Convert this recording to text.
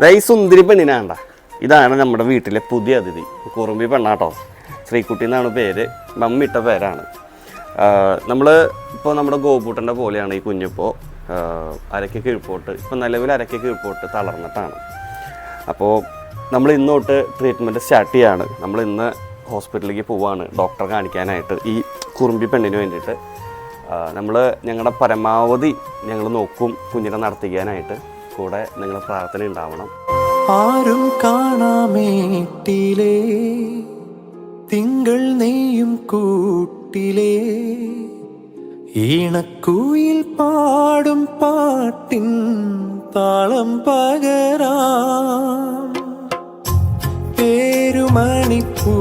ഈ സുന്ദരി പെണ്ണിനാണ്ട, ഇതാണ് നമ്മുടെ വീട്ടിലെ പുതിയ അതിഥി. കുറുമ്പി പെണ്ണാട്ടോ. ശ്രീകുട്ടി എന്നാണ് പേര്, മമ്മിട്ട പേരാണ്. ഇപ്പോൾ നമ്മുടെ ഗോപൂട്ടൻ്റെ പോലെയാണ് ഈ കുഞ്ഞിപ്പോൾ അരയ്ക്ക് കീഴ്പോട്ട്, ഇപ്പോൾ നിലവിൽ അരയ്ക്ക് കീഴ്പോട്ട് തളർന്നിട്ടാണ്. അപ്പോൾ നമ്മൾ ഇന്ന് തൊട്ട് ട്രീറ്റ്മെൻറ്റ് സ്റ്റാർട്ട് ചെയ്യാണ്. നമ്മൾ ഇന്ന് ഹോസ്പിറ്റലിലേക്ക് പോവുകയാണ് ഡോക്ടറെ കാണിക്കാനായിട്ട്. ഈ കുറുമ്പി പെണ്ണിന് വേണ്ടിയിട്ട് നമ്മൾ ഞങ്ങളുടെ പരമാവധി ഞങ്ങൾ നോക്കും കുഞ്ഞിനെ നടത്തിക്കാനായിട്ട്. കൂടെ നിങ്ങളുടെ പ്രാർത്ഥന ഉണ്ടാവണം. ആരും കാണാമേട്ടിലേ തിങ്കൾ നെയ്യും കൂട്ടിലേ ഈണക്കുയിൽ പാടും പാട്ടിൻ താളം പകരാം പേരുമണിപ്പൂ